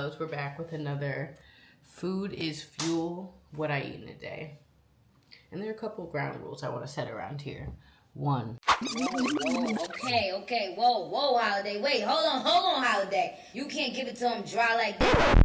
loves, we're back with another Food is Fuel, What I Eat in a Day. And there are a couple of ground rules I want to set around here. One. Okay, whoa, Holiday. Wait, hold on, Holiday. You can't give it to him dry like that.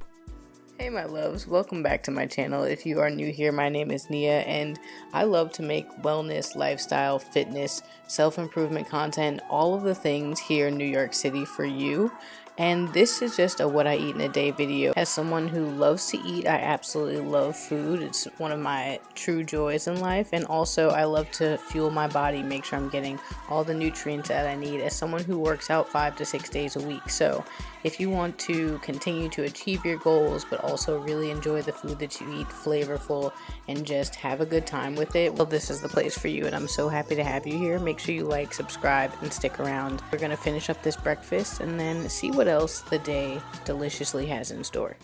Hey my loves, welcome back to my channel. If you are new here, my name is Nia and I love to make wellness, lifestyle, fitness, self-improvement content, all of the things here in New York City for you. And this is just a what I eat in a day video. As someone who loves to eat, I absolutely love food. It's one of my true joys in life. And also I love to fuel my body, make sure I'm getting all the nutrients that I need as someone who works out 5 to 6 days a week. So if you want to continue to achieve your goals, but also really enjoy the food that you eat, flavorful, and just have a good time with it, well, this is the place for you. And I'm so happy to have you here. Make sure you like, subscribe, and stick around. We're going to finish up this breakfast and then see what else the day deliciously has in store.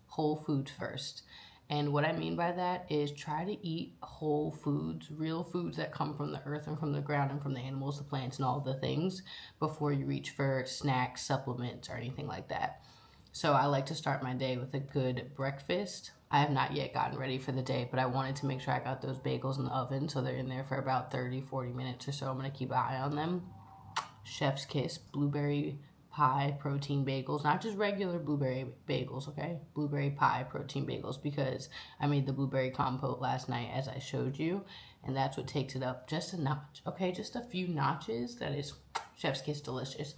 Whole foods first. And what I mean by that is try to eat whole foods, real foods that come from the earth and from the ground and from the animals, the plants, and all the things before you reach for snacks, supplements, or anything like that. So I like to start my day with a good breakfast. I have not yet gotten ready for the day, but I wanted to make sure I got those bagels in the oven, so they're in there for about 30-40 minutes or so. I'm going to keep an eye on them. Chef's kiss, blueberry pie protein bagels, not just regular blueberry bagels, okay? Blueberry pie protein bagels, because I made the blueberry compote last night as I showed you, and that's what takes it up just a notch, okay? Just a few notches. That is chef's kiss delicious.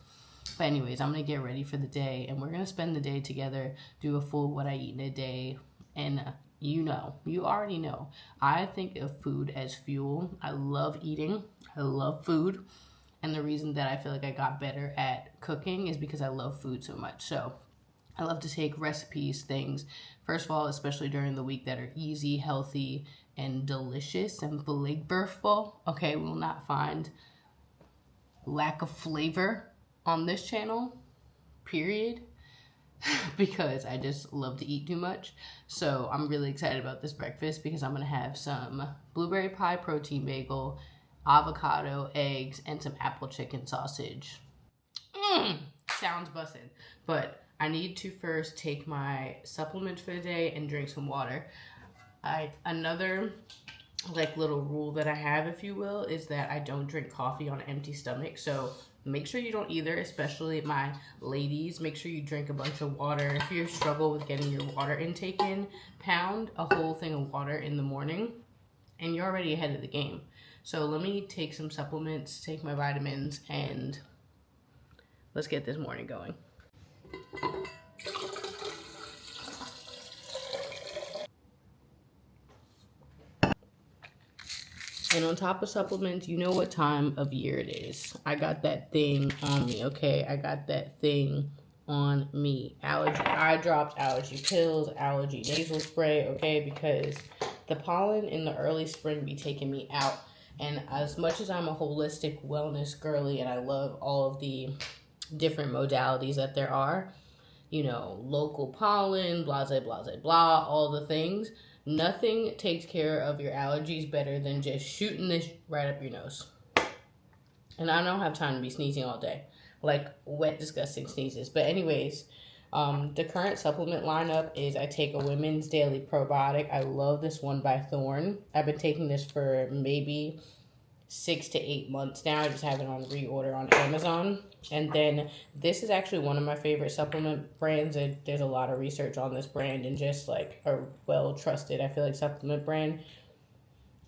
But anyways, I'm gonna get ready for the day, and we're gonna spend the day together, do a full what I eat in a day. And you already know, I think of food as fuel. I love eating, I love food. And the reason that I feel like I got better at cooking is because I love food so much. So I love to take recipes, things, first of all, especially during the week, that are easy, healthy, and delicious and flavorful. Okay, we will not find lack of flavor on this channel, period, because I just love to eat too much. So I'm really excited about this breakfast because I'm going to have some blueberry pie protein bagel, avocado, eggs, and some apple chicken sausage. Sounds bussin'. But I need to first take my supplements for the day and drink some water. Another little rule that I have, if you will, is that I don't drink coffee on an empty stomach. So make sure you don't either, especially my ladies. Make sure you drink a bunch of water. If you struggle with getting your water intake in, pound a whole thing of water in the morning and you're already ahead of the game. So let me take some supplements, take my vitamins, and let's get this morning going. And on top of supplements, you know what time of year it is. I got that thing on me, okay? I got that thing on me. Allergy eye drops, allergy pills, allergy nasal spray, okay? Because the pollen in the early spring be taking me out. And as much as I'm a holistic wellness girly and I love all of the different modalities that there are, you know, local pollen, blah, blah, blah, blah, all the things, nothing takes care of your allergies better than just shooting this right up your nose. And I don't have time to be sneezing all day, like wet, disgusting sneezes. But anyways, the current supplement lineup is I take a women's daily probiotic. I love this one by Thorne. I've been taking this for maybe 6 to 8 months now. I just have it on reorder on Amazon. And then this is actually one of my favorite supplement brands. There's a lot of research on this brand and just like a well-trusted, I feel like, supplement brand.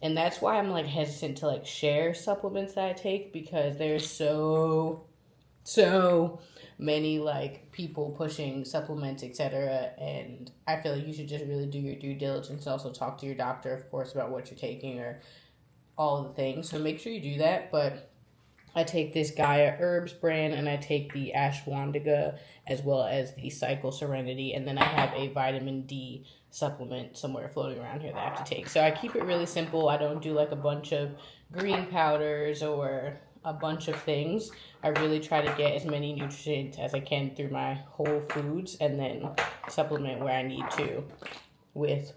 And that's why I'm like hesitant to like share supplements that I take, because there's so many like people pushing supplements, etc. And I feel like you should just really do your due diligence. Also talk to your doctor, of course, about what you're taking or all of the things. So make sure you do that. But I take this Gaia Herbs brand, and I take the Ashwagandha as well as the Cycle Serenity, and then I have a vitamin D supplement somewhere floating around here that I have to take. So I keep it really simple. I don't do like a bunch of green powders or a bunch of things. I really try to get as many nutrients as I can through my whole foods, and then supplement where I need to with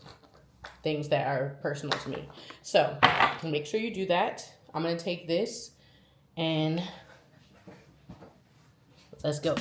things that are personal to me. So make sure you do that. I'm going to take this and let's go.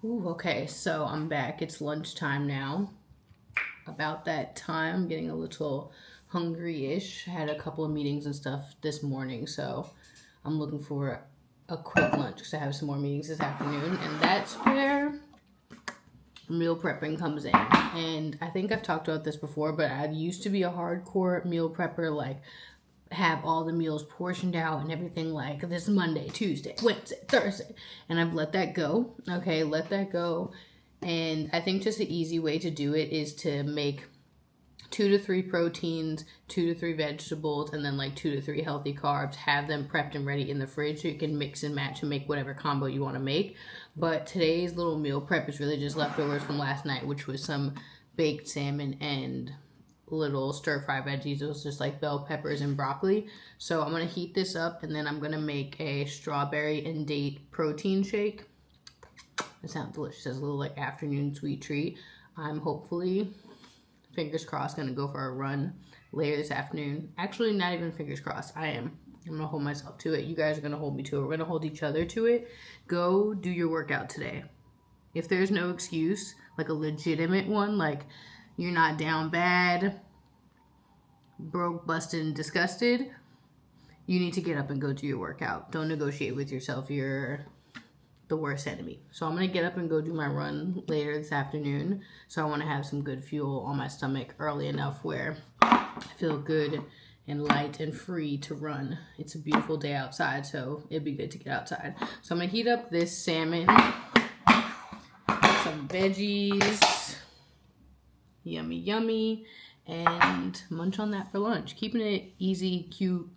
Ooh, okay, so I'm back. It's lunchtime now. About that time, I'm getting a little hungry-ish. I had a couple of meetings and stuff this morning, so I'm looking for a quick lunch because I have some more meetings this afternoon, and that's where meal prepping comes in. And I think I've talked about this before, but I used to be a hardcore meal prepper, like have all the meals portioned out and everything, like this Monday, Tuesday, Wednesday, Thursday, and I've let that go. Okay, let that go. And I think just the easy way to do it is to make 2 to 3 proteins, 2 to 3 vegetables, and then like 2 to 3 healthy carbs. Have them prepped and ready in the fridge so you can mix and match and make whatever combo you want to make. But today's little meal prep is really just leftovers from last night, which was some baked salmon and little stir-fry veggies. It was just like bell peppers and broccoli. So I'm going to heat this up, and then I'm going to make a strawberry and date protein shake. It sounds delicious. As a little like afternoon sweet treat. I'm hopefully, fingers crossed, going to go for a run later this afternoon. Actually, not even fingers crossed. I'm going to hold myself to it. You guys are going to hold me to it. We're going to hold each other to it. Go do your workout today. If there's no excuse, like a legitimate one, like you're not down bad, broke, busted, and disgusted, you need to get up and go do your workout. Don't negotiate with yourself. You're the worst enemy. So I'm going to get up and go do my run later this afternoon. So I want to have some good fuel on my stomach early enough where I feel good and light and free to run. It's a beautiful day outside, so it'd be good to get outside. So I'm going to heat up this salmon, some veggies, yummy, yummy, and munch on that for lunch. Keeping it easy, cute,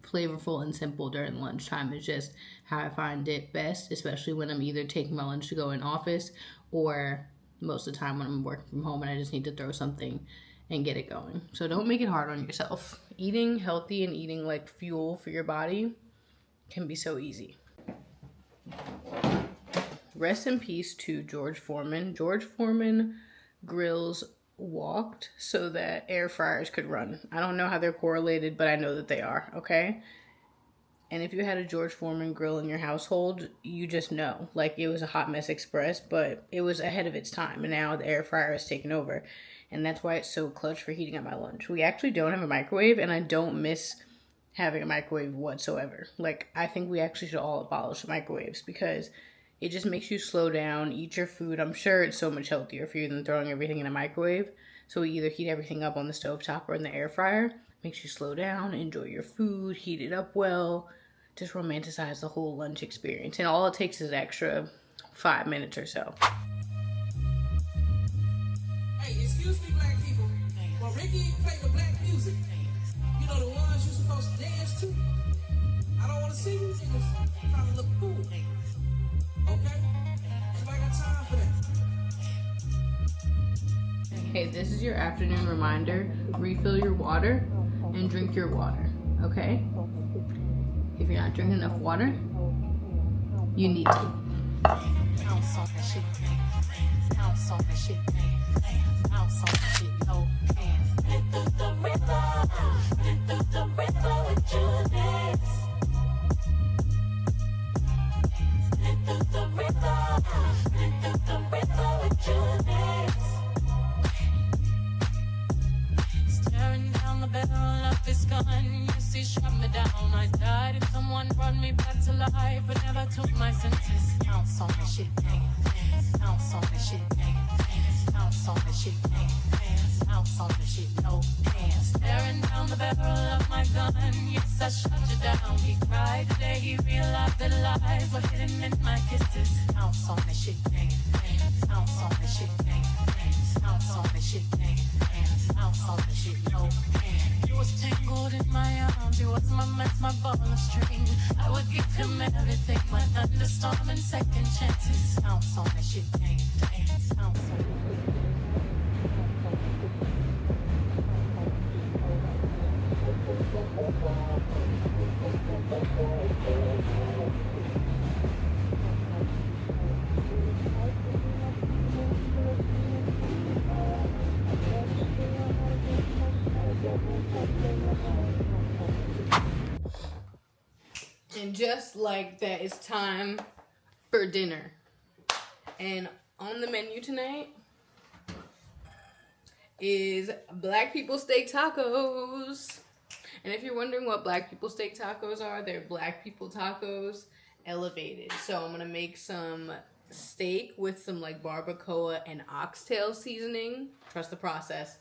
flavorful, and simple during lunchtime is just how I find it best, especially when I'm either taking my lunch to go in office or most of the time when I'm working from home and I just need to throw something and get it going. So don't make it hard on yourself. Eating healthy and eating like fuel for your body can be so easy. Rest in peace to George Foreman. George Foreman grills walked so that air fryers could run. I don't know how they're correlated, but I know that they are, okay? And if you had a George Foreman grill in your household, you just know. Like, it was a hot mess express, but it was ahead of its time, and now the air fryer has taken over. And that's why it's so clutch for heating up my lunch. We actually don't have a microwave, and I don't miss having a microwave whatsoever. Like, I think we actually should all abolish microwaves because it just makes you slow down, eat your food. I'm sure it's so much healthier for you than throwing everything in a microwave. So we either heat everything up on the stovetop or in the air fryer. Makes you slow down, enjoy your food, heat it up well. Just romanticize the whole lunch experience. And all it takes is an extra 5 minutes or so. Hey, excuse me, black people. When Ricky play the black music, you know the ones you're supposed to dance to? I don't want to see you niggas trying to look cool. Okay? Nobody got time for that. Hey, this is your afternoon reminder. Refill your water and drink your water, okay? If you're not drinking enough water, you need to. Staring down the barrel of this gun, you see, shot me down. I died and someone brought me back to life, but never took my senses. Ounce on the shit, ounce on the shit, ounce on the shit, ounce on the shit, no hands. Staring down the barrel of my gun, yes, I shot you down. He cried today, he realized that life was hidden in my kisses. Ounce on the shit, ounce on the shit, ounce on the shit, ounce on the shit, no hands. You was tangled in my arms, you was my mess, my ball of string. I would give him everything, my thunderstorm and second chances. Ounce on the shit, ounce on the shit. And just like that, it's time for dinner. And on the menu tonight is Black People Steak Tacos. And if you're wondering what Black People Steak Tacos are, they're Black People Tacos elevated. So I'm gonna make some steak with some like barbacoa and oxtail seasoning. Trust the process.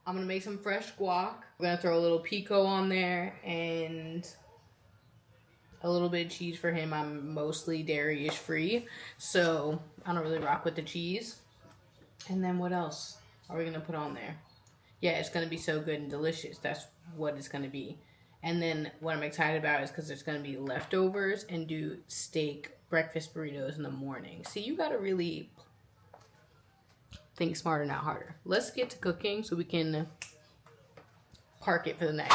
I'm gonna make some fresh guac. We're gonna throw a little pico on there and a little bit of cheese for him. I'm mostly dairy-ish free, so I don't really rock with the cheese. And then what else are we gonna put on there? Yeah, it's gonna be so good and delicious. That's what it's gonna be. And then what I'm excited about is because there's gonna be leftovers and do steak breakfast burritos in the morning. So you gotta really think smarter, not harder. Let's get to cooking so we can park it for the night.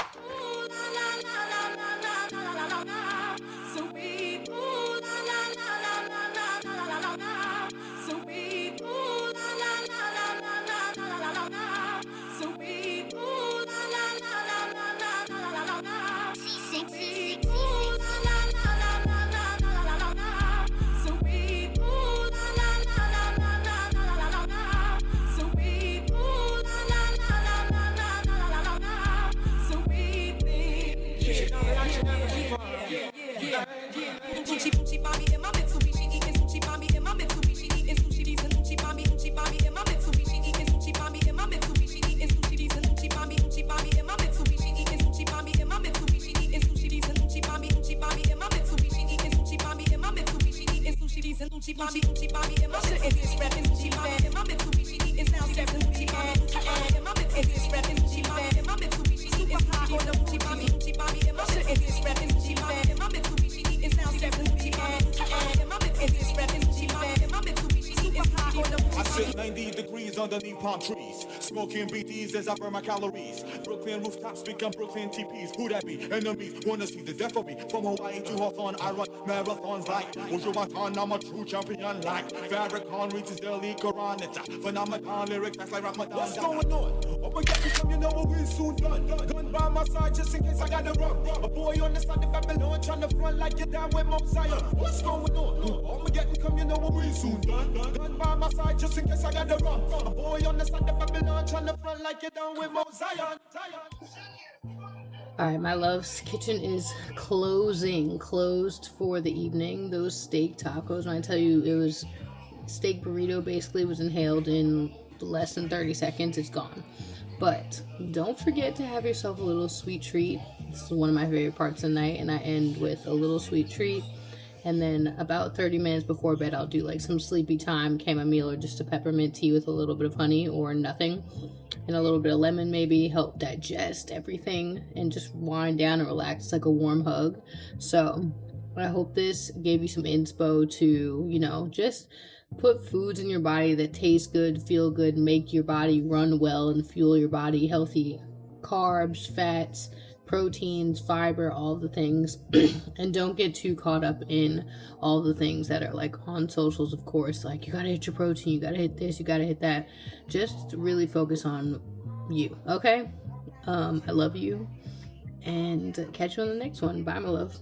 Underneath palm trees, smoking BTs as I burn my calories. Brooklyn rooftops become Brooklyn TPs. Who that be? Enemies wanna see the death of me. From Hawaii to Hawthorne, I run marathons like Ujumatan. I'm a true champion like Farrakhan reads his daily Quran. It's a phenomenon, lyrics that's like Ramadan. What's going on? Oh, we get to come, you know we soon done. Gun by my side just in case I gotta run. A boy on the side of Babylon trying to front like you're down with Mount Zion. What's going on? Oh, we get to come, you know we soon done. Gun by my side just in case I gotta run. A boy on the side of Babylon trying to front like you're down with Mount Zion. All right, my love's kitchen is closed for the evening. Those steak tacos, when I tell you it was steak burrito, basically was inhaled in less than 30 seconds, it's gone. But don't forget to have yourself a little sweet treat. This is one of my favorite parts of the night, and I end with a little sweet treat. And then about 30 minutes before bed, I'll do like some sleepy time chamomile or just a peppermint tea with a little bit of honey or nothing. And a little bit of lemon maybe, help digest everything and just wind down and relax. It's like a warm hug. So I hope this gave you some inspo to, you know, just put foods in your body that taste good, feel good, make your body run well and fuel your body. Healthy carbs, fats, proteins, fiber, all the things. And don't get too caught up in all the things that are like on socials, of course, like you gotta hit your protein, you gotta hit this, you gotta hit that. Just really focus on you, okay? I love you, and catch you on the next one. Bye, my love.